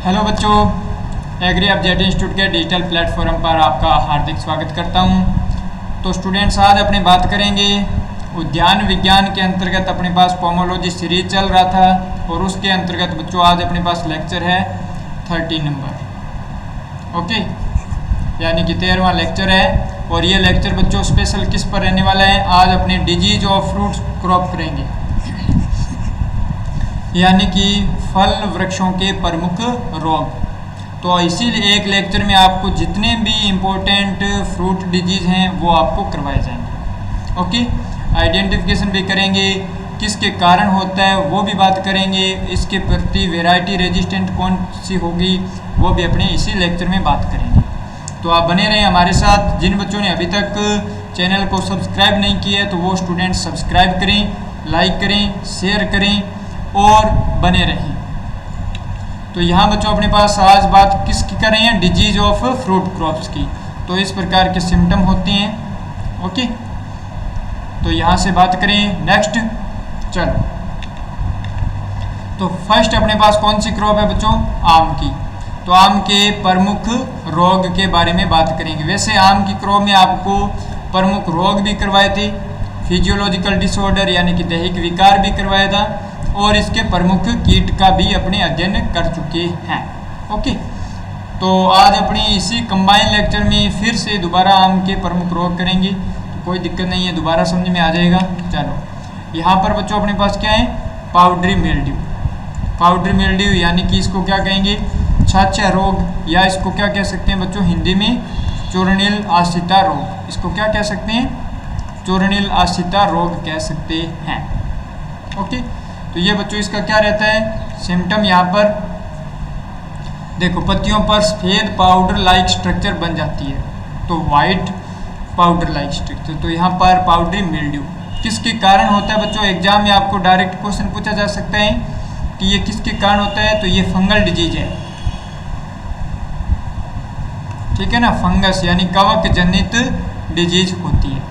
Hello बच्चों, agree object institute के digital platform पर आपका हार्दिक स्वागत करता हूं। तो स्टूडेंट्स, आज अपनी बात करेंगे उद्यान विज्ञान के अंतर्गत अपने पास पोमोलॉजी सीरीज चल रहा था और उसके अंतर्गत बच्चों आज अपने पास लेक्चर है 30 नंबर। ओके, यानी कि 13वां लेक्चर है और ये लेक्चर बच्चों स्पेशल किस पर रहने वाला है? आज अपने डिजीज ऑफ फ्रूट्स क्रॉप करेंगे, यानी कि फल वृक्षों के प्रमुख रोग। तो इसीलिए एक लेक्चर में आपको जितने भी इम्पोर्टेंट फ्रूट डिजीज हैं वो आपको करवाए जाएंगे। ओके, आइडेंटिफिकेशन भी करेंगे, किसके कारण होता है वो भी बात करेंगे, इसके प्रति वैरायटी रेजिस्टेंट कौन सी होगी वो भी अपने इसी लेक्चर में बात करेंगे। तो आप बने रहें हमारे साथ। जिन बच्चों ने अभी तक चैनल को सब्सक्राइब नहीं किया है तो वो स्टूडेंट सब्सक्राइब करें, लाइक करें, शेयर करें और बने रहें। तो यहाँ बच्चों अपने पास आज बात किसकी कर रहे हैं? डिजीज ऑफ फ्रूट क्रॉप्स की। तो इस प्रकार के सिम्टम होते हैं। ओके, तो यहाँ से बात करें नेक्स्ट। चलो, तो फर्स्ट अपने पास कौन सी क्रॉप है बच्चों? आम की। तो आम के प्रमुख रोग के बारे में बात करेंगे। वैसे आम की क्रॉप में आपको प्रमुख रोग भी करवाए थे, फिजियोलॉजिकल डिसऑर्डर यानी कि दैहिक विकार भी करवाया था और इसके प्रमुख कीट का भी अपने अध्ययन कर चुके हैं। ओके, तो आज अपनी इसी कंबाइन लेक्चर में फिर से दोबारा आम के प्रमुख रोग करेंगे। तो कोई दिक्कत नहीं है, दोबारा समझ में आ जाएगा। चलो, यहाँ पर बच्चों अपने पास क्या है? Powdery mildew. पाउडरी मिल्ड्यू यानी कि इसको क्या कहेंगे? छाछा रोग, या इसको क्या कह सकते हैं बच्चों हिंदी में? चूर्णिल आश्रिता रोग। इसको क्या कह सकते हैं? चूर्णिल आश्रिता रोग कह सकते हैं। ओके, तो ये बच्चों इसका क्या रहता है सिम्टम? यहाँ पर देखो, पत्तियों पर सफेद पाउडर लाइक स्ट्रक्चर बन जाती है, तो वाइट पाउडर लाइक स्ट्रक्चर। तो यहाँ पर पाउडरी मिल्ड्यू किसके कारण होता है बच्चों? एग्जाम में आपको डायरेक्ट क्वेश्चन पूछा जा सकता है कि ये किसके कारण होता है। तो ये फंगल डिजीज है, ठीक है ना, फंगस यानी कवक जनित डिजीज होती है।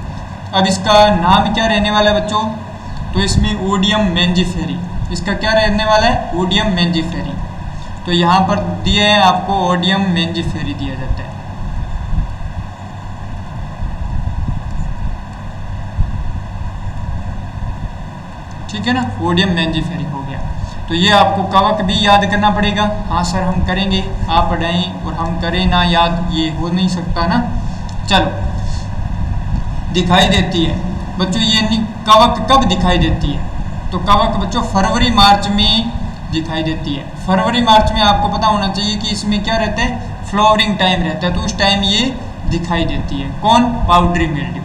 अब इसका नाम क्या रहने वाला है बच्चों? तो इसमें ओडियम मेंजिफेरी, इसका क्या रहने वाला है? ओडियम मेंजिफेरी। तो यहाँ पर दिए हैं आपको ओडियम मेंजिफेरी दिया जाता है। ठीक है ना, ओडियम मेंजिफेरी हो गया। तो ये आपको कवक भी याद करना पड़ेगा। हाँ सर हम करेंगे, आप पढ़ाएं और हम करें ना याद, ये हो नहीं सकता ना। चलो, दिखाई देती है बच्चों ये कवक कब दिखाई देती है? तो कवक बच्चों फरवरी मार्च में दिखाई देती है। फरवरी मार्च में आपको पता होना चाहिए कि इसमें क्या रहता है? फ्लावरिंग टाइम रहता है, तो उस टाइम ये दिखाई देती है। कौन? Powdery mildew.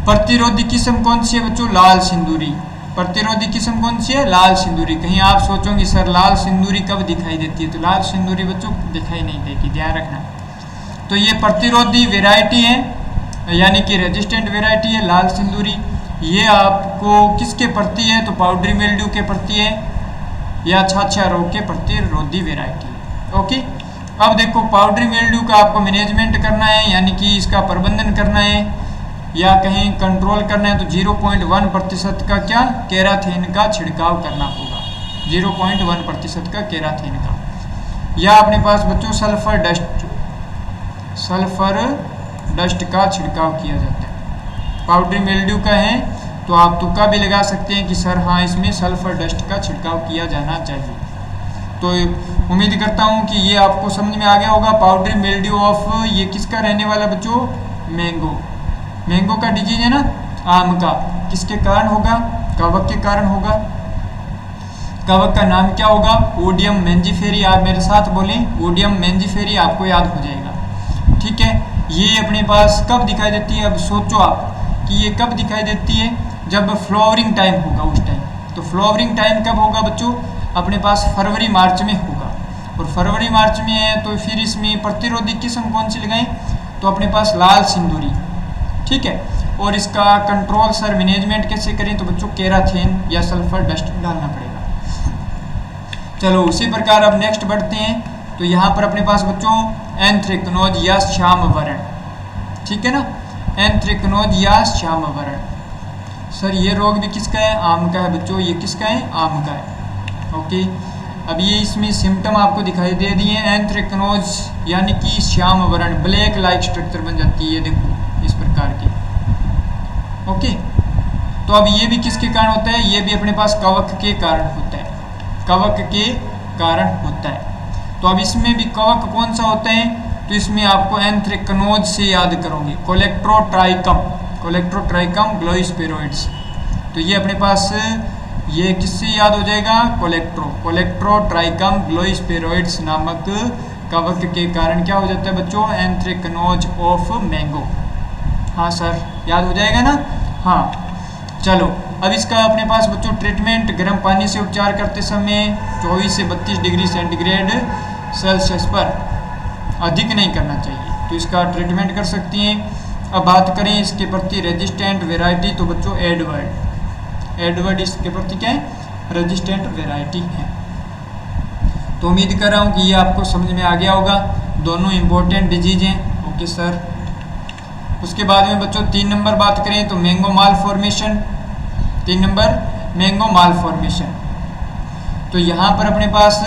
प्रतिरोधी किस्म कौन सी है बच्चों? लाल सिंदूरी। प्रतिरोधी किस्म कौन सी है? लाल सिंदूरी। कहीं आप सोचोगे सर लाल सिंदूरी कब दिखाई देती है? तो लाल सिंदूरी बच्चों दिखाई नहीं देगी, ध्यान रखना। तो ये प्रतिरोधी वेराइटी है, यानी कि रेजिस्टेंट वेराइटी है लाल सिंदूरी। ये आपको किसके प्रति है? तो पाउडरी मिल्ड्यू के प्रति है या छाछा रोग के प्रतिरोधी वेराइटी है। ओके, अब देखो पाउडरी मिल्ड्यू का आपको मैनेजमेंट करना है, यानी कि इसका प्रबंधन करना है या कहीं कंट्रोल करना है। तो 0.1% का क्या? केराथेन का छिड़काव करना होगा। 0.1% का केराथेन का। या अपने पास बच्चों सल्फर डस्ट का छिड़काव किया जाता है। पाउडरी मिल्ड्यू का है तो आप तुक्का भी लगा सकते हैं कि सर हाँ इसमें सल्फर डस्ट का छिड़काव किया जाना चाहिए। तो उम्मीद करता हूँ कि ये आपको समझ में आ गया होगा। पाउडरी मिल्ड्यू ऑफ ये किसका रहने वाला बच्चों? मैंगो। मैंगो का डिजीज है ना, आम का। किसके कारण होगा? कवक के कारण होगा। कवक का नाम क्या होगा? ओडियम मेंजिफेरी। आप मेरे साथ बोलें, ओडियम मेंजिफेरी, आपको याद हो जाएगा। ठीक है, ये अपने पास कब दिखाई देती है? अब सोचो आप कि ये कब दिखाई देती है? जब फ्लावरिंग टाइम होगा उस टाइम। तो फ्लावरिंग टाइम कब होगा बच्चों? अपने पास फरवरी मार्च में होगा। और फरवरी मार्च में है तो फिर इसमें प्रतिरोधी किस्म कौन सी लगाएं? तो अपने पास लाल सिंदूरी। ठीक है, और इसका कंट्रोल सर मैनेजमेंट कैसे करें? तो बच्चों केराथेन या सल्फर डस्ट डालना पड़ेगा। चलो उसी प्रकार अब नेक्स्ट बढ़ते हैं। तो यहाँ पर अपने पास बच्चों एंथ्रेक्नोज या श्याम वर्ण, ठीक है ना, एंथ्रेक्नोज या श्याम वर्ण। सर ये रोग भी किसका है? आम का है बच्चों। ये किसका है? आम का है। ओके, अब ये इसमें सिम्टम आपको दिखाई दे दिए, एंथ्रेक्नोज यानी कि श्याम वर्ण ब्लैक लाइक स्ट्रक्चर बन जाती है, ये देखो इस प्रकार की। ओके, तो अब ये भी किसके कारण होता है, ये भी अपने पास कवक के कारण होता है, कवक के कारण होता है। तो अब इसमें भी कवक कौन सा होता है, तो इसमें आपको एंथ्रेक्नोज से याद करोगे, कोलेक्ट्रोट्राइकम, कोलेक्ट्रोट्राइकम ग्लोइस्पेरोइड्स। तो ये अपने पास ये किससे याद हो जाएगा, कोलेक्ट्रोट्राइकम ग्लोइस्पेरोइड्स नामक कवक के कारण क्या हो जाता है बच्चों, एंथ्रेक्नोज ऑफ मैंगो। हाँ सर, याद हो जाएगा ना। हाँ चलो, अब इसका अपने पास बच्चों ट्रीटमेंट, गर्म पानी से उपचार करते समय 24 से 32 डिग्री सेंटीग्रेड सेल्सियस पर, अधिक नहीं करना चाहिए, तो इसका ट्रीटमेंट कर सकती हैं। अब बात करें इसके प्रति रेजिस्टेंट वेराइटी, तो बच्चों एडवर्ड इसके प्रति क्या है, रेजिस्टेंट वेराइटी है। तो उम्मीद कर रहा हूँ कि ये आपको समझ में आ गया होगा, दोनों इम्पोर्टेंट डिजीज हैं। ओके सर, उसके बाद में बच्चों 3 नंबर बात करें तो मैंगो माल फॉर्मेशन, 3 नंबर मैंगो माल फॉर्मेशन। तो यहाँ पर अपने पास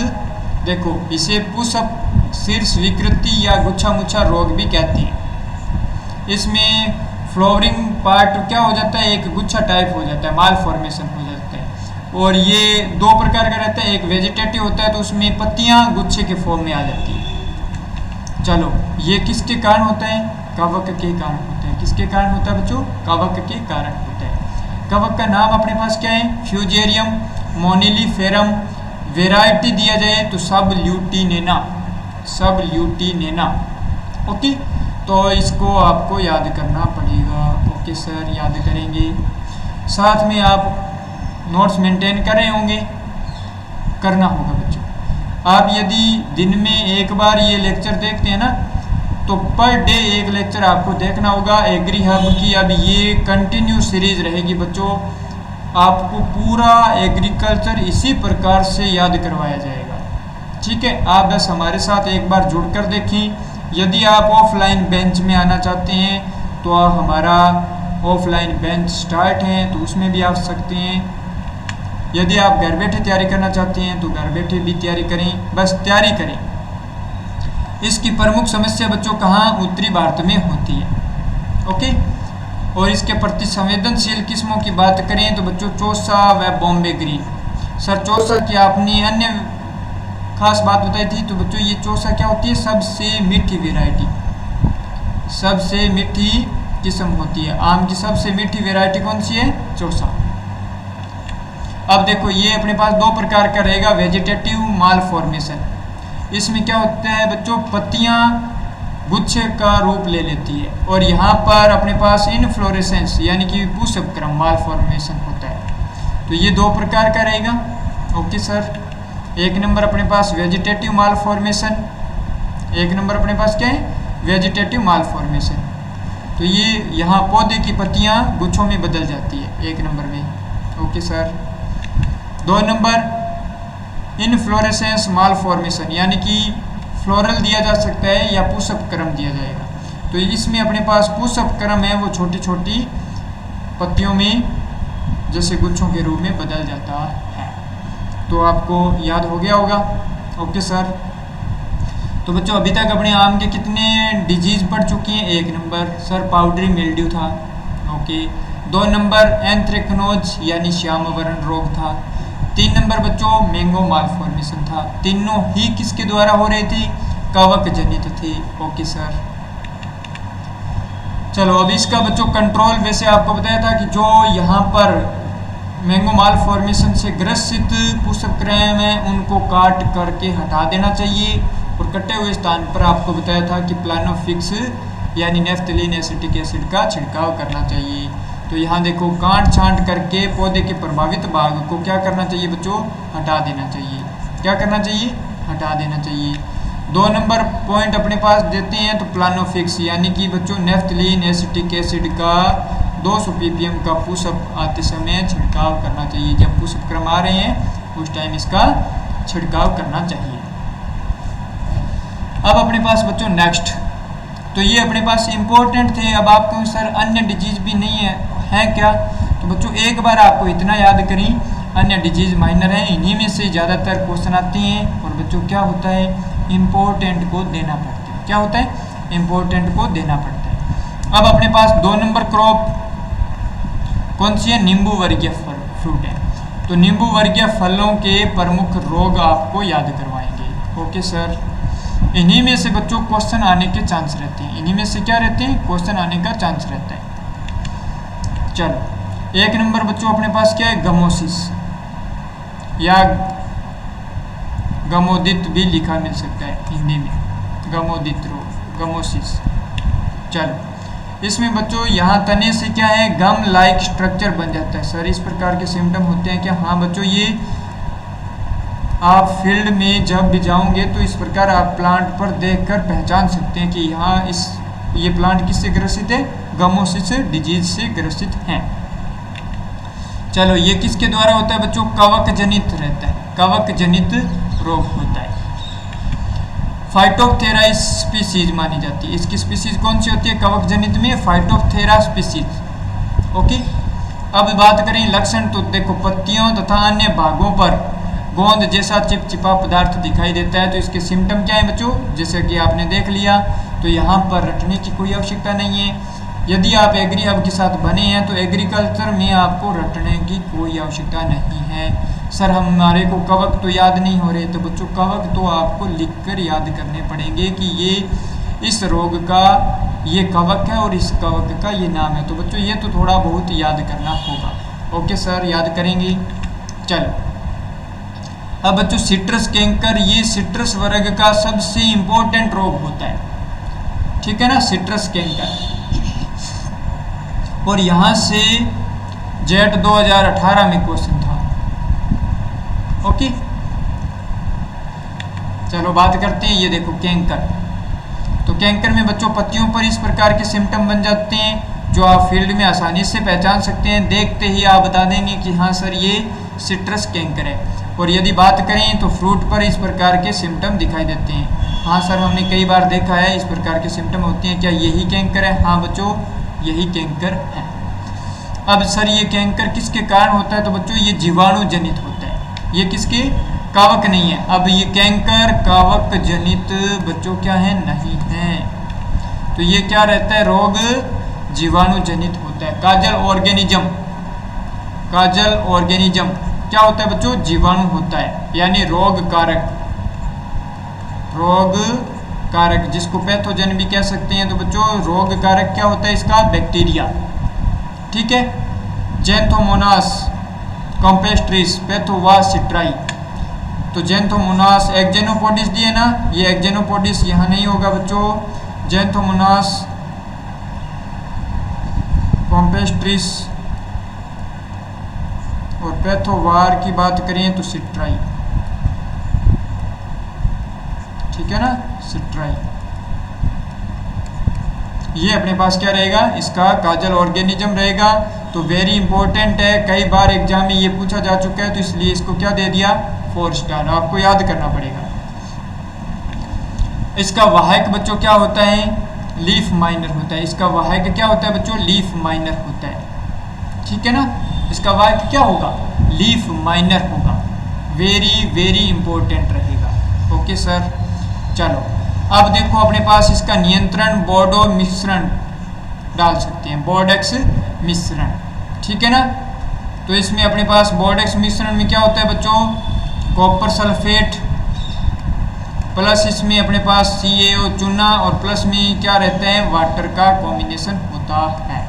देखो, इसे पुष्प शीर्ष विकृति या गुच्छा मुच्छा रोग भी कहते हैं। इसमें फ्लावरिंग पार्ट क्या हो जाता है, एक गुच्छा टाइप हो जाता है, माल फॉर्मेशन हो जाता है। और ये 2 प्रकार का रहता है, एक वेजिटेटिव होता है तो उसमें पत्तियाँ गुच्छे के फॉर्म में आ जाती है। चलो, ये किसके कारण होता है, कवक के कारण होता है। किसके कारण होता है बच्चों, कवक के कारण होता है। कवक का नाम अपने पास क्या है, फ्यूजेरियम मोनिलीफेरम। वेराइटी दिया जाए तो सब ल्यूटिनेना। ओके, तो इसको आपको याद करना पड़ेगा। ओके सर, याद करेंगे, साथ में आप नोट्स मेंटेन कर रहे होंगे, करना होगा बच्चों। आप यदि दिन में एक बार ये लेक्चर देखते हैं ना, तो पर डे एक लेक्चर आपको देखना होगा एग्री हब की। अब ये कंटिन्यू सीरीज रहेगी बच्चों, आपको पूरा एग्रीकल्चर इसी प्रकार से याद करवाया जाएगा। ठीक है, आप बस हमारे साथ एक बार जुड़कर देखें। यदि आप ऑफलाइन बेंच में आना चाहते हैं तो हमारा ऑफलाइन बेंच स्टार्ट है, तो उसमें भी आ सकते हैं। यदि आप घर बैठे तैयारी करना चाहते हैं तो घर बैठे भी तैयारी करें, बस तैयारी करें। इसकी प्रमुख समस्या बच्चों कहाँ, उत्तरी भारत में होती है। ओके, और इसके प्रति संवेदनशील किस्मों की बात करें तो बच्चों चौसा व बॉम्बे ग्रीन। सर चौसा की आपने अन्य खास बात बताई थी, तो बच्चों ये चौसा क्या होती है, सबसे मीठी वेराइटी, सबसे मीठी किस्म होती है। आम की सबसे मीठी वेराइटी कौन सी है, चौसा। अब देखो, ये अपने पास 2 प्रकार का रहेगा, वेजिटेटिव माल फॉर्मेशन। इसमें क्या होता है बच्चों, पत्तियां गुच्छे का रूप ले लेती है, और यहाँ पर अपने पास इनफ्लोरेसेंस यानी कि पुष्पक्रम माल फॉर्मेशन होता है। तो ये 2 प्रकार का रहेगा। ओके सर, 1 नंबर अपने पास वेजिटेटिव माल फॉर्मेशन, 1 नंबर अपने पास क्या है, वेजिटेटिव माल फॉर्मेशन। तो ये यहाँ पौधे की पत्तियाँ गुच्छों में बदल जाती है 1 नंबर में। ओके सर, 2 नंबर इनफ्लोरेसेंस माल फॉर्मेशन, यानी कि फ्लोरल दिया जा सकता है या पुष्प क्रम दिया जाएगा। तो इसमें अपने पास पुष्प क्रम है, वो छोटी छोटी पत्तियों में जैसे गुच्छों के रूप में बदल जाता है। तो आपको याद हो गया होगा। ओके सर, तो बच्चों अभी तक अपने आम के कितने डिजीज पढ़ चुके हैं। 1 नंबर सर पाउडरी मिल्ड्यू था। ओके, 2 नंबर एंथ्रेक्नोज यानी श्याम वर्ण रोग था। 3 नंबर बच्चों मैंगो माल फॉर्मेशन था। तीनों ही किसके द्वारा हो रहे थे, कवक जनित थे। ओके सर, चलो अब इसका बच्चों कंट्रोल, वैसे आपको बताया था कि जो यहाँ पर मैंगो माल फॉर्मेशन से ग्रसित पुष्पक्रम है उनको काट करके हटा देना चाहिए, और कटे हुए स्थान पर आपको बताया था कि प्लानोफिक्स यानी नेफ्थलीन एसिटिक एसिड का छिड़काव करना चाहिए। तो यहाँ देखो, काट छांट करके पौधे के प्रभावित भाग को क्या करना चाहिए बच्चों, हटा देना चाहिए। क्या करना चाहिए, हटा देना चाहिए। 2 नंबर पॉइंट अपने पास देते हैं तो प्लानोफिक्स यानी कि बच्चों नेफ्थलीन एसिटिक एसिड का 200 ppm का पुष्प आते समय छिड़काव करना चाहिए। जब पुष्प क्रम आ रहे हैं उस टाइम इसका छिड़काव करना चाहिए। अब अपने पास बच्चों नेक्स्ट, तो ये अपने पास इम्पोर्टेंट थे। अब आपको सर अन्य डिजीज भी नहीं है क्या, तो बच्चों एक बार आपको इतना याद करें, अन्य डिजीज माइनर हैं। इन्हीं में से ज़्यादातर क्वेश्चन आते हैं और बच्चों क्या होता है, इम्पोर्टेंट को देना पड़ता है। क्या होता है, इम्पोर्टेंट को देना पड़ता है। अब अपने पास 2 नंबर क्रॉप कौन सी है, नींबू वर्गीय फल फ्रूट है। तो नींबू वर्गीय फलों के प्रमुख रोग आपको याद करवाएंगे। ओके सर, इन्हीं में से बच्चों क्वेश्चन आने के चांस रहते हैं। इन्हीं में से क्या रहते हैं, क्वेश्चन आने का चांस रहता है। चलो 1 नंबर बच्चों अपने पास क्या है, गमोसिस या गमोदित भी लिखा मिल सकता है हिंदी में, गमोदित रोग, गमोसिस। चलो इसमें बच्चों यहाँ तने से क्या है, गम लाइक स्ट्रक्चर बन जाता है। सर इस प्रकार के सिम्टम होते हैं क्या, हाँ बच्चों, ये आप फील्ड में जब भी जाओगे तो इस प्रकार आप प्लांट पर देखकर पहचान सकते हैं कि यहाँ ये प्लांट किससे ग्रसित है, गमोसिस डिजीज से ग्रसित हैं। चलो ये किसके द्वारा होता है बच्चों, कवक जनित रहता है, कवक जनित रोग होता है। फाइटोप्थेरा स्पीसीज मानी जाती है। इसकी स्पीसीज कौन सी होती है, कवक जनित में फाइटोप्थेरा स्पीसीज। ओके, अब बात करें लक्षण, तो देखो पत्तियों तथा अन्य भागों पर गोंद जैसा चिपचिपा पदार्थ दिखाई देता है। तो इसके सिम्टम क्या है बच्चों, जैसे कि आपने देख लिया। तो यहाँ पर रटने की कोई आवश्यकता नहीं है। यदि आप एग्री हब के साथ बने हैं तो एग्रीकल्चर में आपको रटने की कोई आवश्यकता नहीं है। सर हमारे को कवक तो याद नहीं हो रहे, तो बच्चों कवक तो आपको लिखकर याद करने पड़ेंगे कि ये इस रोग का ये कवक है और इस कवक का ये नाम है। तो बच्चों ये तो थोड़ा बहुत याद करना होगा। ओके सर, याद करेंगे। चलो अब बच्चों सिट्रस कैंकर, ये सिट्रस वर्ग का सबसे इम्पोर्टेंट रोग होता है, ठीक है ना, सिट्रस कैंकर। और यहाँ से जेट 2018 में क्वेश्चन था। ओके, चलो बात करते हैं। ये देखो कैंकर, तो कैंकर में बच्चों पत्तियों पर इस प्रकार के सिम्टम बन जाते हैं जो आप फील्ड में आसानी से पहचान सकते हैं। देखते ही आप बता देंगे कि हाँ सर ये सिट्रस कैंकर है। और यदि बात करें तो फ्रूट पर इस प्रकार के सिम्टम दिखाई देते हैं। हाँ सर हमने कई बार देखा है इस प्रकार के सिम्टम होते हैं। क्या यही कैंकर है, हाँ बच्चों यही कैंकर है। अब सर ये कैंकर किसके कारण होता है, तो बच्चों ये जीवाणु जनित होता है। ये किसके, कवक नहीं है। अब ये कैंकर कवक जनित बच्चों क्या है, नहीं है। तो ये क्या रहता है, रोग जीवाणु जनित होता है। काजल ऑर्गेनिज्म, काजल ऑर्गेनिज्म क्या होता है बच्चों, जीवाणु होता है, यानी रोग कारक, रोग कारक जिसको पैथोजन भी कह सकते हैं। तो बच्चों रोग कारक क्या होता है इसका, बैक्टीरिया, ठीक है। जेंथोमोनास कॉम्पेस्ट्रिस पैथोवास सिट्राई, तो जेंथोमोनास एक्जेनोपोडिस दिए ना, ये एक्जेनोपोडिस यहाँ नहीं होगा बच्चों। जेंथोमोनास कॉम्पेस्ट्रिस और पैथोवार की बात करें तो सिट्राई, ठीक है ना, सिट्राई। ये अपने पास क्या रहेगा, इसका काजल ऑर्गेनिज्म रहेगा। तो वेरी इंपॉर्टेंट है, कई बार एग्जाम में ये पूछा जा चुका है, तो इसलिए इसको क्या दे दिया, 4 स्टार। आपको याद करना पड़ेगा। इसका वाहक बच्चों क्या होता है, लीफ माइनर होता है। इसका वाहक क्या होता है बच्चों, लीफ माइनर होता है, ठीक है ना। इसका वाहक क्या होगा, लीफ माइनर होगा। वेरी वेरी इंपॉर्टेंट रहेगा। ओके सर, चलो अब देखो अपने पास इसका नियंत्रण बोर्डो मिश्रण डाल सकते हैं, बोर्डेक्स मिश्रण, ठीक है ना। तो इसमें अपने पास बोर्डेक्स मिश्रण में क्या होता है बच्चों, कॉपर सल्फेट प्लस इसमें अपने पास CaO चूना और प्लस में क्या रहता है, वाटर का कॉम्बिनेशन होता है।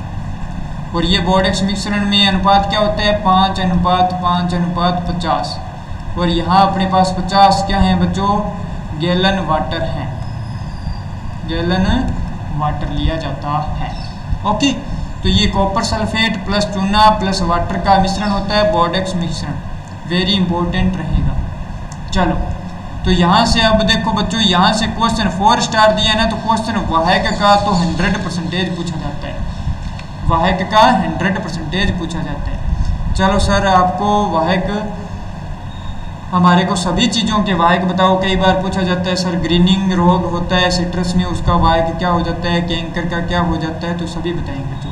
और ये बोर्डेक्स मिश्रण में अनुपात क्या होता है, 5:5:50। और यहाँ अपने पास 50 क्या है बच्चों, गैलन वाटर है, गैलन वाटर लिया जाता है। ओके, तो ये कॉपर सल्फेट प्लस चूना प्लस वाटर का मिश्रण होता है बोर्डेक्स मिश्रण, वेरी इंपॉर्टेंट रहेगा। चलो तो यहाँ से अब देखो बच्चों, यहाँ से क्वेश्चन 4 स्टार दिया है ना, तो क्वेश्चन वाहक का तो 100% पूछा जाता है, वाहक का 100% पूछा जाता है। चलो सर आपको वाहक, हमारे को सभी चीज़ों के वाहक बताओ। कई बार पूछा जाता है सर ग्रीनिंग रोग होता है सिट्रस में, उसका वाहक क्या हो जाता है, कैंकर का क्या हो जाता है, तो सभी बताएंगे। तो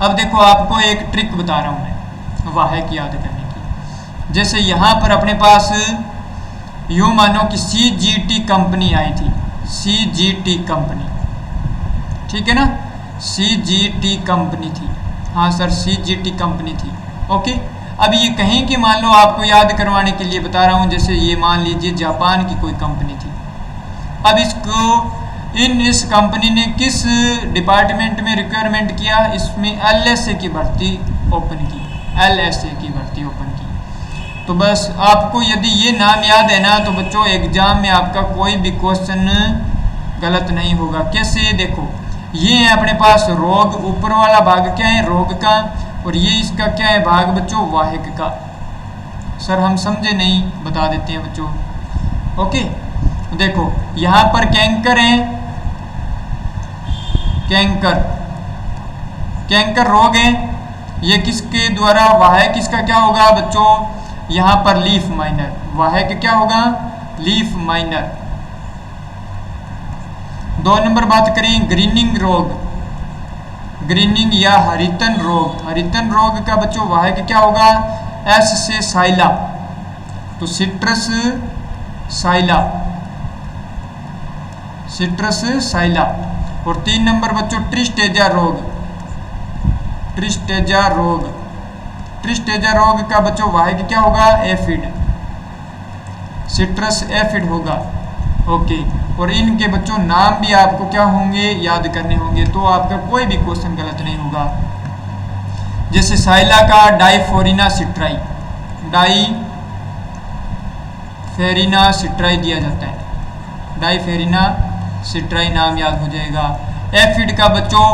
अब देखो आपको एक ट्रिक बता रहा हूँ मैं वाहक याद करने जैसे यहाँ पर अपने पास यूँ मानो कि CGT कंपनी आई थी, CGT कंपनी, ठीक है ना, CGT कंपनी थी, हाँ सर CGT कंपनी थी। ओके, अब ये कहीं कि मान लो आपको याद करवाने के लिए बता रहा हूँ, जैसे ये मान लीजिए जापान की कोई कंपनी थी। अब इस कंपनी ने किस डिपार्टमेंट में रिक्वायरमेंट किया, इसमें LSA की भर्ती ओपन की, LSA की भर्ती ओपन की। तो बस आपको यदि ये नाम याद है ना, तो बच्चों एग्जाम में आपका कोई भी क्वेश्चन गलत नहीं होगा। कैसे, देखो ये है अपने पास रोग, ऊपर वाला भाग क्या है रोग का, और ये इसका क्या है भाग बच्चों वाहिक का। सर हम समझे नहीं, बता देते हैं बच्चों। ओके, देखो यहाँ पर कैंकर है, कैंकर रोग है, ये किसके द्वारा, वाहिक इसका क्या होगा बच्चों, यहाँ पर लीफ माइनर, वाहिक क्या होगा लीफ माइनर। 2 नंबर बात करें ग्रीनिंग रोग, ग्रीनिंग या हरितन रोग, हरितन रोग का बच्चों वाहिक क्या होगा, S से साइला, तो सिट्रस साइला, सिट्रस साइला। और 3 नंबर बच्चों ट्रिस्टेजा रोग, ट्रिस्टेजा रोग, ट्रिस्टेजा रोग का बच्चों वाहिक क्या होगा एफिड, सिट्रस एफिड होगा। ओके, और इनके बच्चों नाम भी आपको क्या होंगे याद करने होंगे, तो आपका कोई भी क्वेश्चन गलत नहीं होगा। जैसे साइला का डाइफोरिना सिट्राई, डाइफेरिना सिट्राई दिया जाता है, डाइफेरिना सिट्राई नाम याद हो जाएगा। एफिड का बच्चों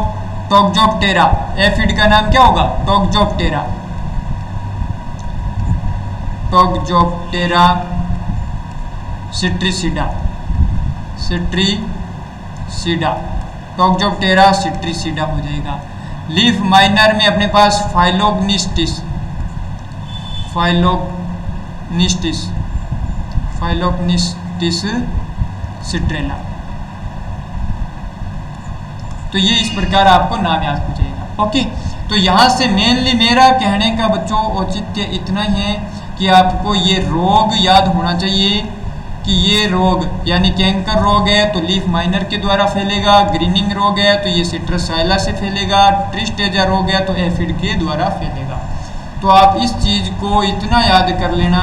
टोक्जोप्टेरा, एफिड का नाम क्या होगा टोक्जोप्टेरा, टोक्जोप्टेरा सिट्रिसिडा, सिट्रिसिडा, टोक्जोप्टेरा सिट्रिसिडा हो जाएगा। लीफ माइनर में अपने पास फाइलोग्निस्टिस, फाइलोग्निस्टिस, फाइलोग्निस्टिस सिट्रेला। तो ये इस प्रकार आपको नाम याद हो जाएगा। ओके, तो यहाँ से मेनली मेरा कहने का बच्चों औचित्य इतना ही है कि आपको ये रोग याद होना चाहिए कि ये रोग यानी कैंकर रोग है तो लीफ माइनर के द्वारा फैलेगा, ग्रीनिंग रोग है तो ये सिट्रस साइला से फैलेगा, ट्रिस्टेजा रोग है तो एफिड के द्वारा फैलेगा। तो आप इस चीज़ को इतना याद कर लेना,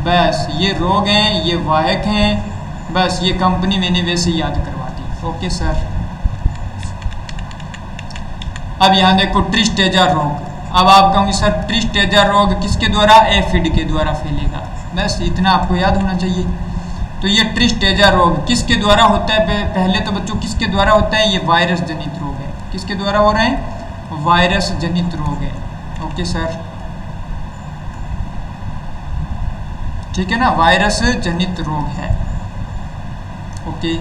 बस ये रोग हैं, ये वाहक हैं, बस ये कंपनी मैंने वैसे याद करवा दी। ओके सर, अब यहाँ देखो ट्रिस्टेजा रोग, अब आप कहोगे सर ट्रिस्टेजा रोग किसके द्वारा, एफिड के द्वारा फैलेगा, बस इतना आपको याद होना चाहिए। तो ये ट्रिस्टेजा रोग किसके द्वारा होता है, पहले तो बच्चों किसके द्वारा होता है, ये वायरस जनित रोग है, किसके द्वारा हो रहे हैं, वायरस जनित रोग है। ओके सर, ठीक है ना, वायरस जनित रोग है। ओके,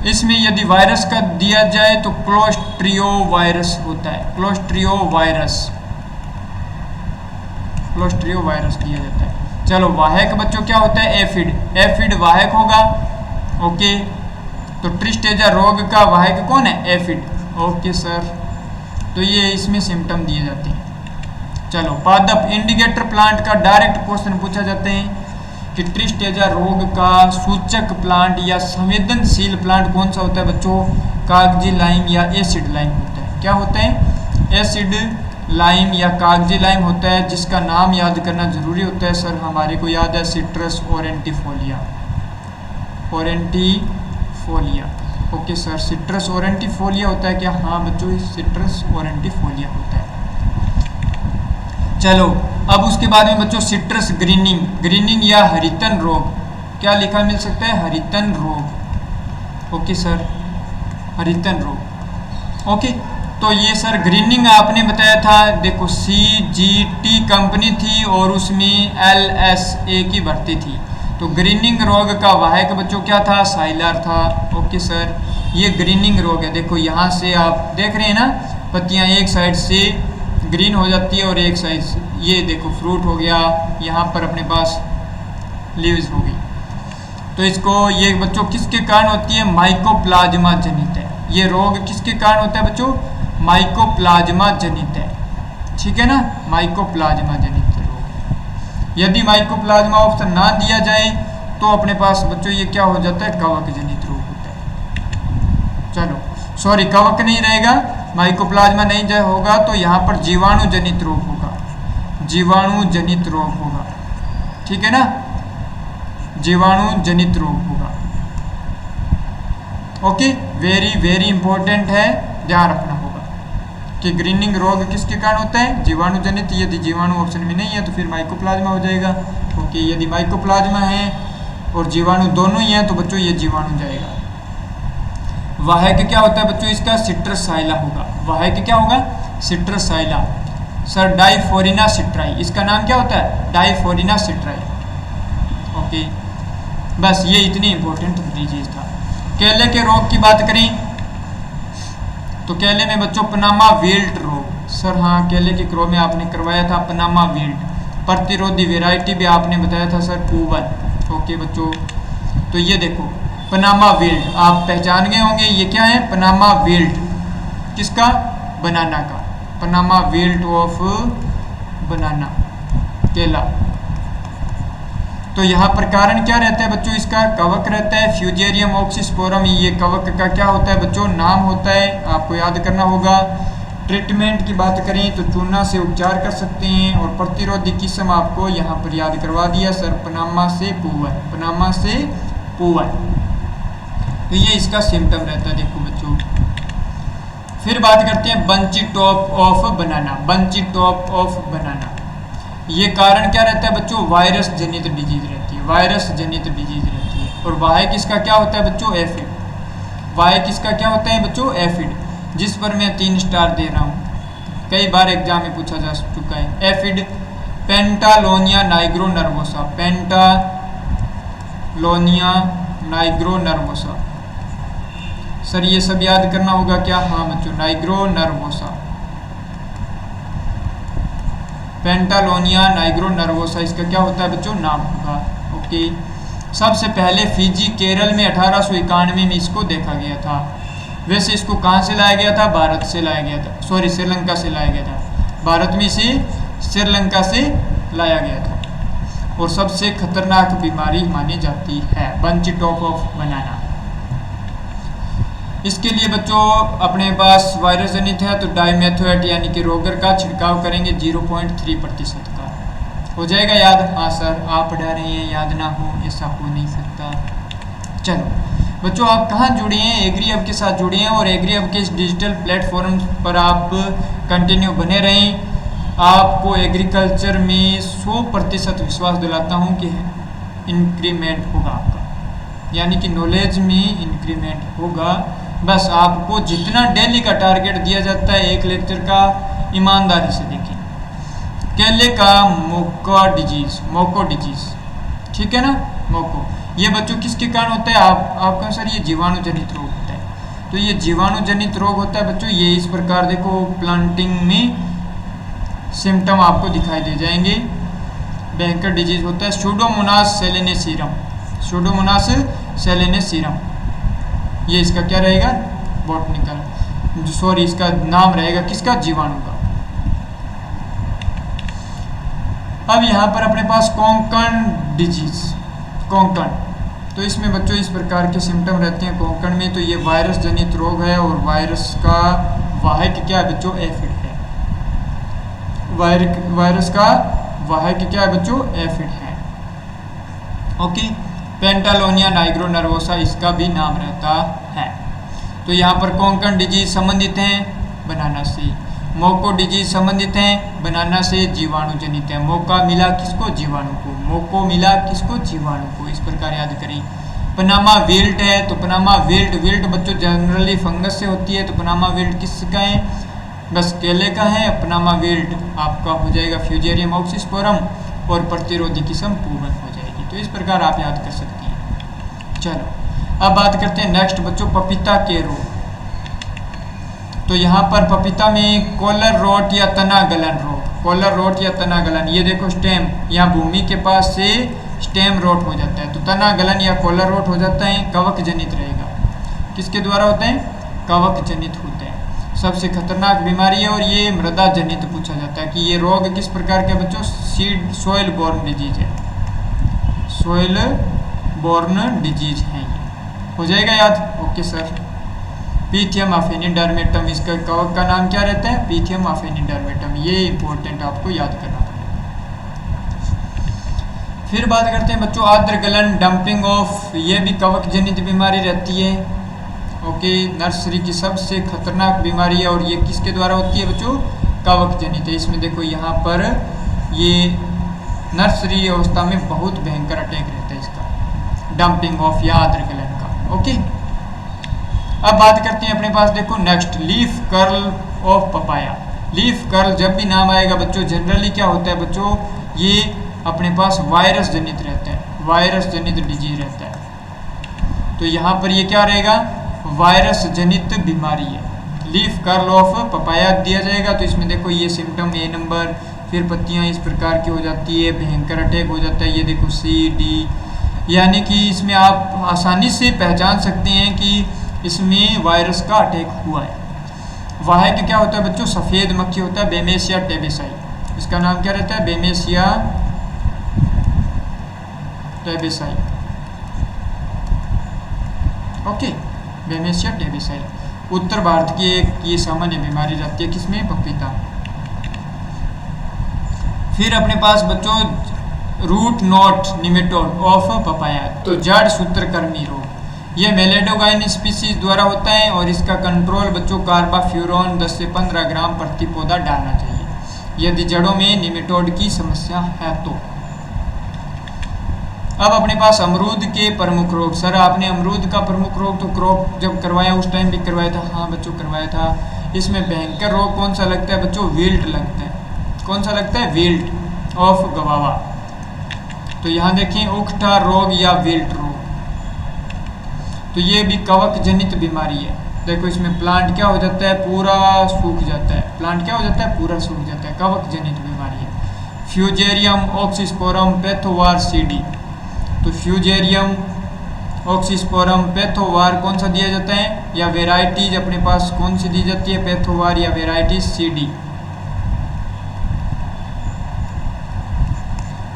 इसमें यदि वायरस का दिया जाए तो क्लोस्ट्रियो वायरस होता है, क्लोस्ट्रियो वायरस, क्लोस्ट्रियो वायरस दिया जाता है। चलो वाहक बच्चों क्या होता है, एफिड, एफिड वाहक होगा। ओके, तो ट्रिस्टेजा रोग का वाहक कौन है, एफिड। ओके सर, तो ये इसमें सिम्टम दिए जाते हैं। चलो पादप इंडिकेटर प्लांट का डायरेक्ट क्वेश्चन पूछा जाते हैं कि ट्रिस्टेजा रोग का सूचक प्लांट या संवेदनशील प्लांट कौन सा होता है बच्चों, कागजी लाइम या एसिड लाइम होता है। क्या होता है, एसिड लाइम या कागजी लाइम होता है, जिसका नाम याद करना जरूरी होता है। सर हमारे को याद है सिट्रस ओरेंटिफोलिया, ओरेंटिफोलिया। ओके सर, सिट्रस ओरेंटिफोलिया होता है क्या, हाँ बच्चों सिट्रस ओरेंटिफोलिया होता है। चलो अब उसके बाद में बच्चों सिट्रस ग्रीनिंग, ग्रीनिंग या हरितन रोग, क्या लिखा मिल सकता है, हरितन रोग। ओके सर, हरितन रोग। ओके, तो ये सर ग्रीनिंग आपने बताया था, देखो CGT कंपनी थी और उसमें LSA की भर्ती थी, तो ग्रीनिंग रोग का वाहक बच्चों क्या था, साइलर था। ओके सर, ये ग्रीनिंग रोग है, देखो यहाँ से आप देख रहे हैं ना, पत्तियाँ एक साइड से ग्रीन हो जाती है और एक साइड से ये देखो फ्रूट हो गया, यहाँ पर अपने पास लीव्स हो गई। तो इसको ये बच्चों किसके कारण होती है, माइकोप्लाज्मा जनित है। ये रोग किसके कारण होता है बच्चों, माइकोप्लाज्मा जनित है। ठीक है ना, माइकोप्लाज्मा जनित रोग। यदि माइकोप्लाज्मा ऑप्शन ना दिया जाए तो अपने पास बच्चों ये क्या हो जाता है, कवक जनित रोग होता है। चलो सॉरी, कवक नहीं रहेगा, माइकोप्लाज्मा नहीं होगा तो यहाँ पर जीवाणु जनित रोग होगा, जीवाणु जनित रोग होगा, ठीक है ना, जीवाणु जनित रोग होगा। ओके, वेरी वेरी इंपॉर्टेंट है, ध्यान रखना होगा कि ग्रीनिंग रोग किसके कारण होता है, जीवाणु जनित। यदि जीवाणु ऑप्शन में नहीं है तो फिर माइकोप्लाज्मा हो जाएगा। ओके, यदि माइकोप्लाज्मा है और जीवाणु दोनों ही हैं तो बच्चों ये जीवाणु जाएगा। वाहक क्या होता है बच्चों इसका, सिट्रसाइला होगा। वाहक क्या होगा, सिट्रसाइला। सर डाइफोरिना सिट्राई, इसका नाम क्या होता है, डाइफोरिना सिट्राई। ओके, बस ये इतनी इंपॉर्टेंट डिजीज था। केले के रोग की बात करें तो केले में बच्चों पनामा विल्ट रोग। सर हाँ, केले के क्रो में आपने करवाया था पनामा विल्ट। प्रतिरोधी वैरायटी भी आपने बताया था सर पूवन। ओके बच्चों, तो ये देखो पनामा विल्ट आप पहचान गए होंगे, ये क्या है, पनामा विल्ट। किसका, बनाना का, पनामा विल्ट ऑफ बनाना, केला। तो यहाँ पर कारण क्या रहता है बच्चों इसका, कवक रहता है, फ्यूजेरियम ऑक्सीस्पोरम। ये कवक का क्या होता है बच्चों, नाम होता है, आपको याद करना होगा। ट्रीटमेंट की बात करें तो चूना से उपचार कर सकते हैं, और प्रतिरोधी किस्म आपको यहाँ पर याद करवा दिया सर, पनामा से पूवन, पनामा से पूवन। तो ये इसका सिम्टम रहता है, देखो बच्चों। फिर बात करते हैं bunchy top of banana, bunchy top of बनाना। ये कारण क्या रहता है बच्चों, वायरस जनित डिजीज रहती है, वायरस जनित डिजीज रहती है। और वाहक किसका क्या होता है बच्चों, एफिड। वाहक किसका क्या होता है बच्चों, एफिड, जिस पर मैं 3 स्टार दे रहा हूँ, कई बार एग्जाम में पूछा जा चुका है। Aphid Pentalonia nigronervosa, Pentalonia nigronervosa. Sir ये सब याद करना होगा क्या, हाँ बच्चों, nigronervosa, Pentalonia nigronervosa, इसका क्या होता है बच्चों, नाम होगा। ओके, सबसे पहले फिजी केरल में 1891 में इसको देखा गया था। वैसे इसको कहाँ से लाया गया था, भारत से लाया गया था, सॉरी श्रीलंका से लाया गया था। भारत में इसे श्रीलंका से लाया गया था, और सबसे खतरनाक बीमारी मानी जाती है बंची टॉप ऑफ बनाना। इसके लिए बच्चों अपने पास वायरस जनित है तो डाइमेथोएट यानी कि रोगर का छिड़काव करेंगे 0.3% का, हो जाएगा याद। हाँ सर आप पढ़ा रहे हैं, याद ना हो ऐसा हो नहीं सकता। चलो बच्चों, आप कहाँ जुड़े हैं, एग्री हब के साथ जुड़े हैं, और एग्री हब के इस डिजिटल प्लेटफॉर्म पर आप कंटिन्यू बने रहें। आपको एग्रीकल्चर में 100% विश्वास दिलाता हूँ कि इंक्रीमेंट होगा आपका, यानी कि नॉलेज में इंक्रीमेंट होगा। बस आपको जितना डेली का टारगेट दिया जाता है एक लेक्चर का, ईमानदारी से देखें। केले का मोको डिजीज, मोको डिजीज, ठीक है ना, मोको, ये बच्चों किसके कारण होता है, आपका सर ये जीवाणु जनित रोग होता है। तो ये जीवाणु जनित रोग होता है बच्चों, ये इस प्रकार देखो प्लांटिंग में सिम्टम आपको दिखाई दे जाएंगे। बैंकर डिजीज होता है सूडोमोनास सेलेनेसीरम, सूडोमोनास सेलेनेसीरम, ये इसका क्या रहेगा, बॉटनिकल, सॉरी इसका नाम रहेगा किसका, जीवाणु का। अब यहाँ पर अपने पास कोंकण डिजीज, कोंकण, तो इसमें बच्चों इस प्रकार के सिम्टम रहते हैं कोंकण में। तो ये वायरस जनित रोग है, और वायरस का वाहक क्या है बच्चों, एफिड है। वायरस का वाहक क्या है बच्चों, एफिड है। ओके, पेंटालोनिया नाइग्रो नर्वोसा इसका भी नाम रहता है। तो यहाँ पर कोंकण डिजीज संबंधित हैं बनाना से, मोको डिजीज संबंधित हैं बनाना से, जीवाणु जनित है। मौका मिला किसको, जीवाणु को, मोको मिला किसको, जीवाणु को, इस प्रकार याद करें। पनामा विल्ट है तो पनामा विल्ट, विल्ट बच्चों जनरली फंगस से होती है, तो पनामा विल्ट किसका है, बस केले का है। पनामा विल्ट आपका हो जाएगा फ्यूजेरियम ऑक्सीस्पोरम, और प्रतिरोधी किस्म पूवन हो जाएगी। तो इस प्रकार आप याद कर सकते हैं। चलो अब बात करते हैं नेक्स्ट बच्चों, पपीता के रोग। तो यहाँ पर पपीता में कॉलर रोट या तना गलन रोग, कॉलर रोट या तना गलन, ये देखो स्टेम, यहाँ भूमि के पास से स्टेम रोट हो जाता है, तो तना गलन या कॉलर रोट हो जाता है, कवक जनित रहेगा। किसके द्वारा होते हैं, कवक जनित होते हैं। सबसे खतरनाक बीमारी है और ये मृदा जनित पूछा जाता है कि ये रोग किस प्रकार के बच्चों, सीड सोइल बोर्न डिजीज है, सोइल बोर्न डिजीज है ये। हो जाएगा याद? Okay sir. पीथियम अफेनिडर्मेटम, इसका कवक का नाम क्या रहता है? पीथियम अफेनिडर्मेटम। ये इंपॉर्टेंट आपको याद करना पड़ेगा। फिर बात करते हैं बच्चों आर्द्र गलन, डंपिंग ऑफ, ये भी कवक जनित बीमारी रहती है। ओके, नर्सरी की सबसे खतरनाक बीमारी है और ये किसके द्वारा होती है बच्चों? कवक जनित है। इसमें देखो यहाँ पर ये नर्सरी अवस्था में बहुत भयंकर अटैक रहता है इसका, डंपिंग ऑफ या आर्द्र गलन का। ओके, अब बात करते हैं अपने पास देखो next, leaf curl of papaya. Leaf curl जब भी नाम आएगा बच्चों जनरली क्या होता है बच्चों, ये अपने पास वायरस जनित रहता है, वायरस जनित डिजीज रहता है। तो यहाँ पर ये क्या रहेगा? वायरस जनित बीमारी है। लीफ कर्ल ऑफ पपाया दिया जाएगा तो इसमें देखो ये सिम्टम ए नंबर, फिर पत्तियाँ इस प्रकार की हो जाती है, भयंकर अटैक हो जाता है, ये देखो सी डी, यानी कि इसमें आप आसानी से पहचान सकते हैं कि इसमें वायरस का अटैक हुआ है। वाह के क्या होता है बच्चों? सफ़ेद मक्खी होता है, बेमेसिया टेबेसाई। इसका नाम क्या रहता है? बेमेसिया टेबेसाई। ओके, बेमेसिया टेबेसाई उत्तर भारत की एक ये सामान्य बीमारी रहती है, किसमें? पपीता। फिर अपने पास बच्चों root knot nematode of papaya, तो जड़ सूत्रकृमि रोग, ये मेलेडोगाइन स्पीसीज द्वारा होता है और इसका कंट्रोल बच्चों कार्बाफ्यूरॉन 10 से 15 ग्राम प्रति पौधा डालना चाहिए यदि जड़ों में निमेटोड की समस्या है तो। अब अपने पास अमरूद के प्रमुख रोग। सर आपने अमरूद का प्रमुख रोग तो क्रॉप जब करवाया उस टाइम भी करवाया था? हाँ बच्चों करवाया था। इसमें भयंकर रोग कौन सा लगता है बच्चों? विल्ट लगता है। कौन सा लगता है? Wilt of गवावा। तो यहाँ देखें उकठा रोग या विल्ट रोग, तो ये भी कवक जनित बीमारी है। देखो इसमें प्लांट क्या हो जाता है? पूरा सूख जाता है। प्लांट क्या हो जाता है? पूरा सूख जाता है। कवक जनित बीमारी है। फ्यूजेरियम ऑक्सीस्पोरम पैथोवार सीडी, तो फ्यूजेरियम ऑक्सीस्पोरम पैथोवार कौन सा दिया जाता है? या वेराइटीज अपने पास कौन सी दी जाती है? पैथोवार या वेराइटीज सीडी,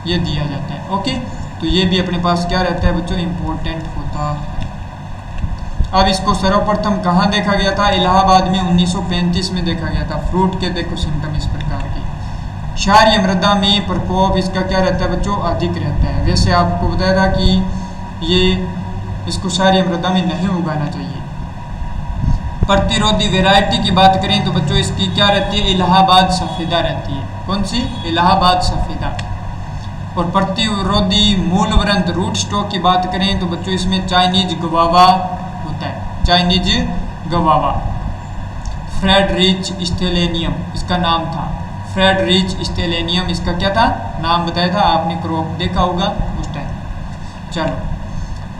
ये दिया जाता है। ओके, तो ये भी अपने पास क्या रहता है बच्चों? इंपॉर्टेंट होता है। अब इसको सर्वप्रथम कहाँ देखा गया था? इलाहाबाद में 1935 में देखा गया था। फ्रूट के देखो सिम्टम इस प्रकार के। क्षारीय मृदा में प्रकोप इसका क्या रहता है बच्चों? अधिक रहता है। वैसे आपको बताया था कि ये इसको क्षारीय मृदा में नहीं उगाना चाहिए। प्रतिरोधी वैरायटी की बात करें तो बच्चों इसकी क्या रहती है? इलाहाबाद सफ़ेदा रहती है। कौन सी? इलाहाबाद सफ़ेदा। और प्रतिरोधी मूलवृंत रूट स्टॉक की बात करें तो बच्चों इसमें चाइनीज गवावा होता है, चाइनीज गवावा। फ्रेडरिच स्टेलेनियम इसका नाम था, फ्रेडरिच स्टेलेनियम इसका क्या था? नाम बताया था। आपने क्रॉप देखा होगा उस टाइम। चलो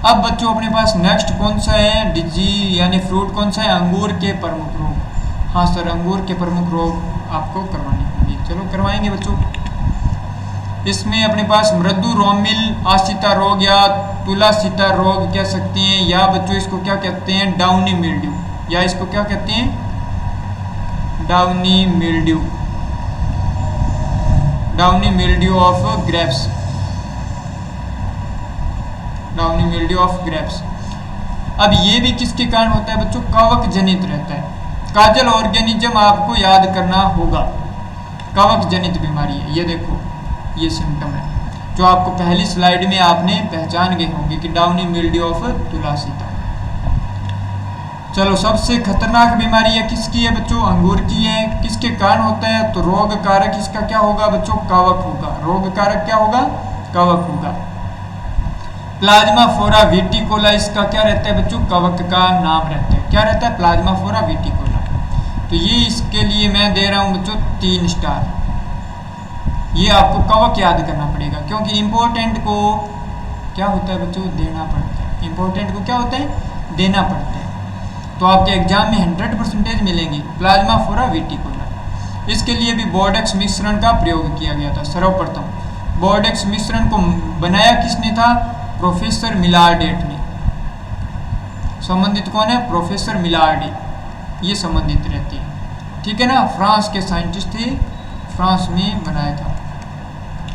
अब बच्चों अपने पास नेक्स्ट कौन सा है? डिजी यानी फ्रूट कौन सा है? अंगूर के प्रमुख रोग। हाँ सर, अंगूर के प्रमुख रोग आपको करवाने होंगे। चलो करवाएंगे बच्चों। इसमें अपने पास मृदु रोमिल आशिता रोग या तुलासिता रोग कह सकते हैं, या बच्चों इसको क्या कहते हैं? डाउनी मिल्ड्यू, या इसको क्या कहते हैं? Downy mildew, downy mildew of grapes, downy mildew of grapes. अब ये भी किसके कारण होता है बच्चों? कवक जनित रहता है। काजल ऑर्गेनिज्म आपको याद करना होगा, कवक जनित बीमारी है। ये देखो ये सिम्टम है जो आपको पहली स्लाइड में आपने पहचान गए होंगे कि डाउनी मिल्ड्यू ऑफ तुलासिता। चलो सबसे खतरनाक बीमारी है किसकी है बच्चों? अंगूर की है। किसके कारण होता है? तो रोग कारक इसका क्या होगा बच्चों? कवक होगा। रोग कारक क्या होगा? कवक होगा। प्लाज्माफोरा विटिकोला इसका क्या रहता है बच्चों? कवक का नाम रहता है। क्या रहता है? प्लाज्माफोरा विटिकोला। तो ये इसके लिए मैं दे रहा हूँ बच्चों 3 स्टार। ये आपको कवक याद करना पड़ेगा क्योंकि इम्पोर्टेंट को क्या होता है बच्चों? देना पड़ता है। इम्पोर्टेंट को क्या होता है? देना पड़ता है। तो आपके एग्जाम में 100% मिलेंगे। प्लाज्माफोरा विटिकोला, इसके लिए भी बोर्डेक्स मिश्रण का प्रयोग किया गया था। सर्वप्रथम बोर्डेक्स मिश्रण को बनाया किसने था? प्रोफेसर मिलार्डेट ने। संबंधित कौन है? प्रोफेसर मिलार्डे, ये संबंधित रहते हैं। ठीक है ना, फ्रांस के साइंटिस्ट थे, फ्रांस में बनाया था।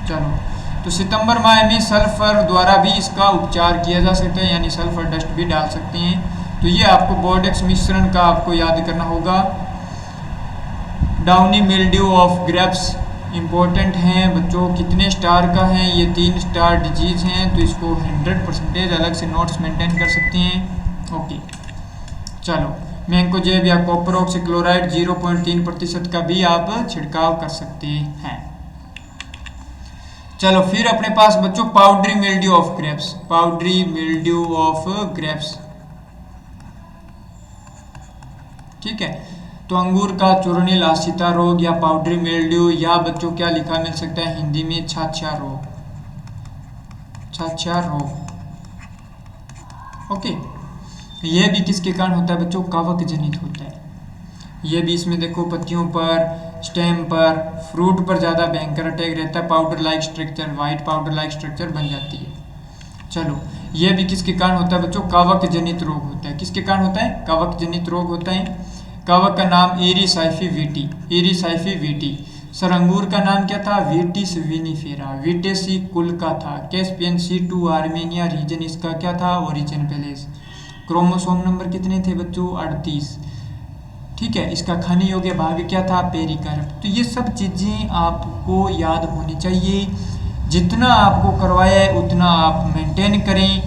चलो, तो सितंबर माह में सल्फर द्वारा भी इसका उपचार किया जा सकता है, यानी सल्फर डस्ट भी डाल सकते हैं। तो ये आपको बोर्डेक्स मिश्रण का आपको याद करना होगा। Downy mildew of grapes important हैं बच्चों, कितने स्टार का है, ये 3 स्टार डिजीज हैं, तो इसको 100% अलग से नोट्स मेंटेन कर सकते हैं। ओके, चलो, मैंकोजेब या कॉपर ऑक्सीक्लोराइड 0.3% का भी आप छिड़काव कर सकते हैं। चलो, फिर अपने पास बच्चों powdery mildew of grapes, powdery mildew of grapes, ठीक है। तो अंगूर का चूर्णिल आसिता रोग या पाउडरी मिल्ड्यू, या बच्चों क्या लिखा मिल सकता है हिंदी में, छाछा रोग, छाछा रोग। ओके, यह भी किसके कारण होता है बच्चों, कवक जनित होता है। ये भी इसमें देखो पत्तियों पर, स्टेम पर, फ्रूट पर ज़्यादा भयंकर अटैक रहता है, powder like structure, white powder like structure बन जाती है। चलो, ये भी किसके कारण होता है बच्चों, कवक जनित रोग होता है। किसके कारण होता है, कवक जनित रोग होता है। कवक का नाम एरिसाइफी वीटी, एरिसाइफी वीटी। सर अंगूर का नाम क्या था, विटिस विनिफेरा, विटेसी कुल का था। कैस्पियन C2 आर्मेनिया रीजन इसका क्या था, ओरिजिन पैलेस। क्रोमोसोम नंबर कितने थे बच्चों, 38, ठीक है। इसका खनी योग्य भाग क्या था, पेरिकार्प। तो ये सब चीज़ें आपको याद होनी चाहिए। जितना आपको करवाया है उतना आप मेंटेन करें,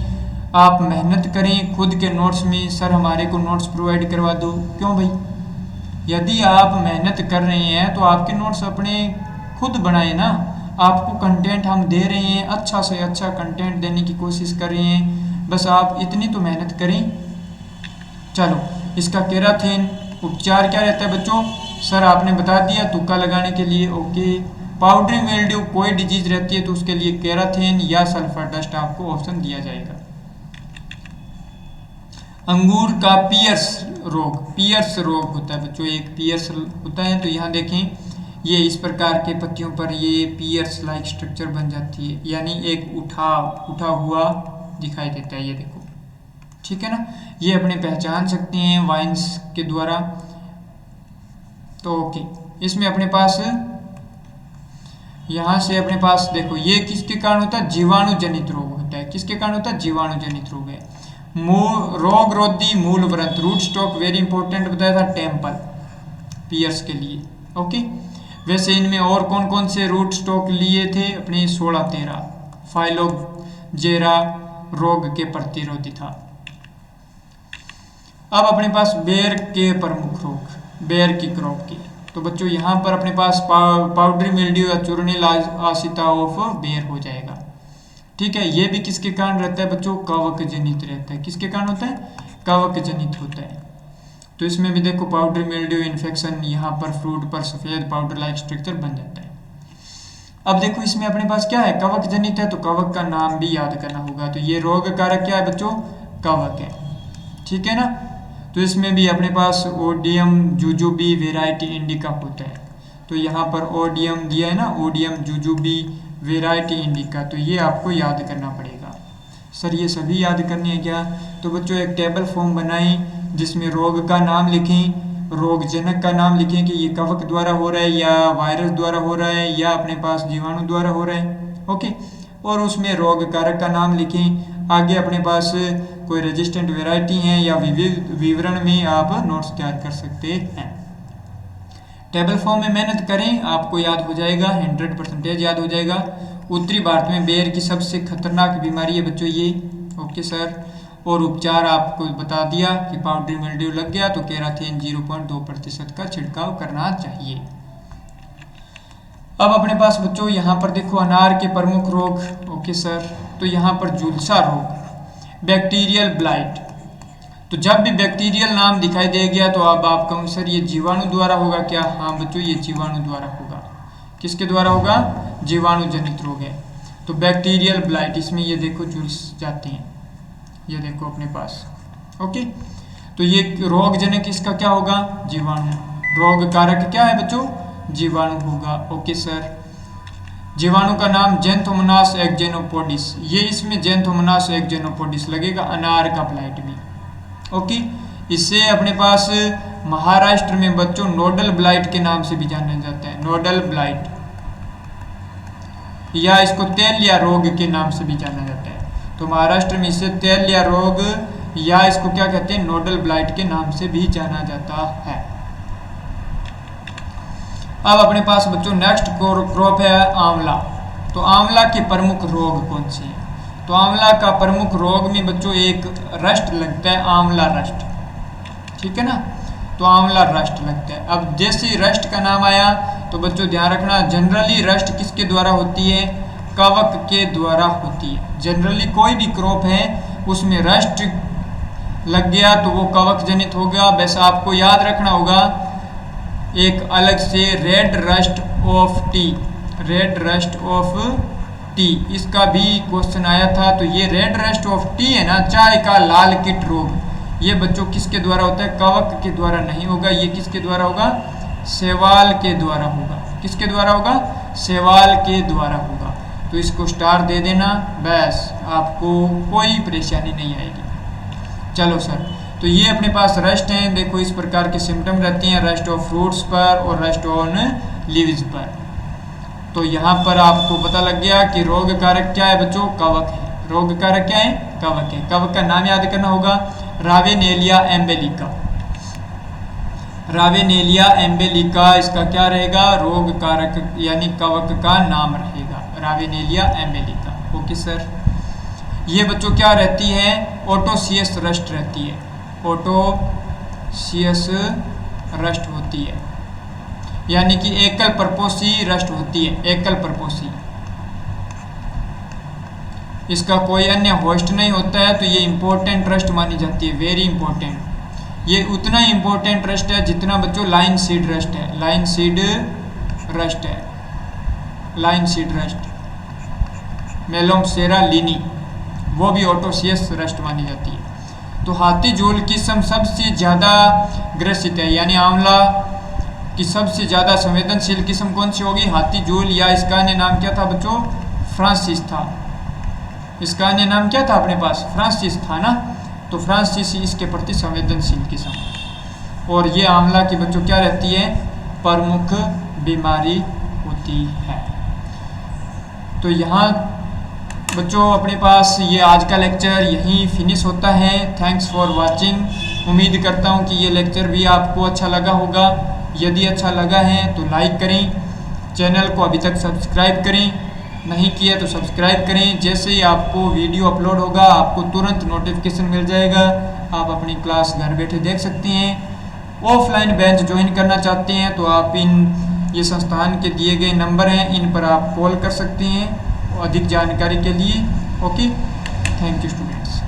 आप मेहनत करें खुद के नोट्स में। सर हमारे को नोट्स प्रोवाइड करवा दो, क्यों भाई, यदि आप मेहनत कर रहे हैं तो आपके नोट्स अपने खुद बनाए ना। आपको कंटेंट हम दे रहे हैं, अच्छा से अच्छा कंटेंट देने की कोशिश कर रहे हैं, बस आप इतनी तो मेहनत करें। चलो, इसका केराथिन उपचार क्या रहता है बच्चों, सर आपने बता दिया तुक्का लगाने के लिए। ओके, पाउडरी मिल्ड्यू कोई डिजीज रहती है तो उसके लिए केराथिन या सल्फर डस्ट आपको ऑप्शन दिया जाएगा। अंगूर का पियर्स रोग, पियर्स रोग होता है बच्चों, एक पियर्स होता है। तो यहाँ देखें, ये इस प्रकार के पत्तियों पर ये पियर्स लाइक स्ट्रक्चर बन जाती है, यानी एक उठा हुआ दिखाई देता है, ये देखो, ठीक है ना। ये अपने पहचान सकते हैं वाइन्स के द्वारा। तो ओके, इसमें अपने पास यहाँ से अपने पास देखो, ये किसके कारण होता है, जीवाणु जनित रोग होता है। किसके कारण होता है, जीवाणु जनित रोग है। रोग रोधी मूल व्रंत, रूट स्टॉक वेरी इंपॉर्टेंट बताया था टेम्पल पियर्स के लिए। ओके, वैसे इनमें और कौन कौन से रूट स्टॉक लिए थे अपने, 16-13 फाइलोजेरा रोग के प्रतिरोधी था। अब अपने पास बेर के प्रमुख रोग, बेर की क्रॉप के। तो बच्चों यहाँ पर अपने पास पाउडरी मिल्ड्यू या चूर्णिल आसिता ऑफ बेर हो जाएगा, ठीक है। ये भी किसके कारण रहता है बच्चों, कवक जनित रहता है। किसके कारण होता है, कवक जनित होता है। तो इसमें भी देखो पाउडरी मिल्ड्यू इन्फेक्शन, यहाँ पर फ्रूट पर सफेद पाउडर लाइक स्ट्रक्चर बन जाता है। अब देखो इसमें अपने पास क्या है, कवक जनित है, तो कवक का नाम भी याद करना होगा। तो ये रोग कारक क्या है बच्चों, कवक है, ठीक है ना। तो इसमें भी अपने पास ओडियम जुजुबी वेराइटी इंडिका होता है। तो यहाँ पर ओडियम दिया है ना, ओडियम जुजुबी वेराइटी इंडिका, तो ये आपको याद करना पड़ेगा। सर ये सभी याद करने हैं क्या, तो बच्चों एक टेबल फॉर्म बनाएं जिसमें रोग का नाम लिखें, रोगजनक का नाम लिखें कि ये कवक द्वारा हो रहा है या वायरस द्वारा हो रहा है या अपने पास जीवाणु द्वारा हो रहा है। ओके, और उसमें रोग कारक का नाम लिखें। आगे अपने पास कोई रेजिस्टेंट वेराइटी है या विवरण में आप नोट्स तैयार कर सकते हैं। टेबल फॉर्म में मेहनत करें, आपको याद हो जाएगा, 100% याद हो जाएगा। उत्तरी भारत में बेर की सबसे खतरनाक बीमारी है बच्चों ये। ओके सर, और उपचार आपको बता दिया कि पाउडरी मिल्ड्यू लग गया तो केराथिन 0.2% का छिड़काव करना चाहिए। अब अपने पास बच्चों यहाँ पर देखो अनार के प्रमुख रोग। ओके सर, तो यहाँ पर झुलसा रोग, बैक्टीरियल ब्लाइट। तो जब भी बैक्टीरियल नाम दिखाई दे गया तो अब आप कहूँ सर ये जीवाणु द्वारा होगा क्या, हाँ बच्चों ये जीवाणु द्वारा होगा। किसके द्वारा होगा, जीवाणु जनित रोग है। तो बैक्टीरियल ब्लाइट, इसमें ये देखो झुलस जाते हैं, ये देखो अपने पास। ओके, तो ये रोग जनक इसका क्या होगा, जीवाणु। रोग कारक क्या है बच्चों, जीवाणु होगा। ओके सर, जीवाणु का नाम जेंथोमोनास एक्जेनोपोडिस, ये इसमें जेंथोमोनास एक्जेनोपोडिस लगेगा अनार का ब्लाइट में। ओके, इससे अपने पास महाराष्ट्र में बच्चों नोडल ब्लाइट के नाम से भी जाना जाता है, नोडल ब्लाइट, या इसको तेलिया रोग के नाम से भी जाना जाता है। तो महाराष्ट्र में इसे तेलिया रोग या इसको क्या कहते हैं, नोडल ब्लाइट के नाम से भी जाना जाता है। अब अपने पास बच्चों नेक्स्ट क्रॉप है आंवला। तो आंवला के प्रमुख रोग कौन से हैं? तो आंवला का प्रमुख रोग में बच्चों एक रस्ट लगता है, आंवला रस्ट, ठीक है ना। तो आंवला रस्ट लगता है। अब जैसे रस्ट का नाम आया तो बच्चों ध्यान रखना, जनरली रस्ट किसके द्वारा होती है, कवक के द्वारा होती है। जनरली कोई भी क्रॉप है उसमें रस्ट लग गया तो वो कवक जनित हो गया। वैसे आपको याद रखना होगा एक अलग से red rust of T, red rust of T, इसका भी क्वेश्चन आया था। तो ये रेड रस्ट ऑफ टी है ना, चाय का लाल कीट रोग, ये बच्चों किसके द्वारा होता है, कवक के द्वारा नहीं होगा। ये किसके द्वारा होगा, शैवाल के द्वारा होगा। किसके द्वारा होगा, शैवाल के द्वारा होगा। तो इसको स्टार दे देना, बस आपको कोई परेशानी नहीं आएगी। चलो सर, तो ये अपने पास रस्ट हैं। देखो इस प्रकार के सिम्टम रहती हैं, रस्ट ऑफ फ्रूट्स पर और रस्ट ऑन लीव्स पर। तो यहाँ पर आपको पता लग गया कि रोग कारक क्या है बच्चों, कवक है। रोग कारक क्या है, कवक है। कवक का नाम याद करना होगा, रावेनेलिया एम्बेलिका। रावेनेलिया एम्बेलिका इसका क्या रहेगा, रोग कारक यानी कवक का नाम रहेगा, रावेनेलिया एम्बेलिका। Okay sir. ये बच्चों क्या रहती है, ओटोसियस रस्ट रहती है, ओटोसियस रस्ट होती है, यानी कि एकल परपोषी रस्ट होती है, एकल परपोषी। इसका कोई अन्य होस्ट नहीं होता है, तो ये इंपॉर्टेंट रस्ट मानी जाती है, वेरी इंपॉर्टेंट। ये उतना ही इंपॉर्टेंट रस्ट है जितना बच्चों लाइन सीड रस्ट है, लाइन सीड रस्ट है, लाइन सीड रस्ट। मेलोमसेरा लीनी वो भी ओटोसियस रस्ट मानी जाती है। तो हाथी झोल किस्म सबसे ज़्यादा ग्रसित है, यानी आंवला की सबसे ज़्यादा संवेदनशील किस्म कौन सी होगी, हाथी झोल, या इसका अन्य नाम क्या था बच्चों, फ्रांसिस था। इसका अन्य नाम क्या था अपने पास, फ्रांसिस था ना। तो फ्रांसिस इसके प्रति संवेदनशील किस्म। और ये आंवला की बच्चों क्या रहती है, प्रमुख बीमारी होती है। तो यहाँ बच्चों अपने पास ये आज का लेक्चर यहीं फिनिश होता है। Thanks for watching. उम्मीद करता हूँ कि ये लेक्चर भी आपको अच्छा लगा होगा। यदि अच्छा लगा है तो लाइक करें, चैनल को अभी तक सब्सक्राइब करें, नहीं किया तो सब्सक्राइब करें। जैसे ही आपको वीडियो अपलोड होगा आपको तुरंत नोटिफिकेशन मिल जाएगा, आप अपनी क्लास घर बैठे देख सकते हैं। ऑफलाइन बैच ज्वाइन करना चाहते हैं तो आप ये संस्थान के दिए गए नंबर हैं, इन पर आप कॉल कर सकते हैं अधिक जानकारी के लिए। Okay, thank you students.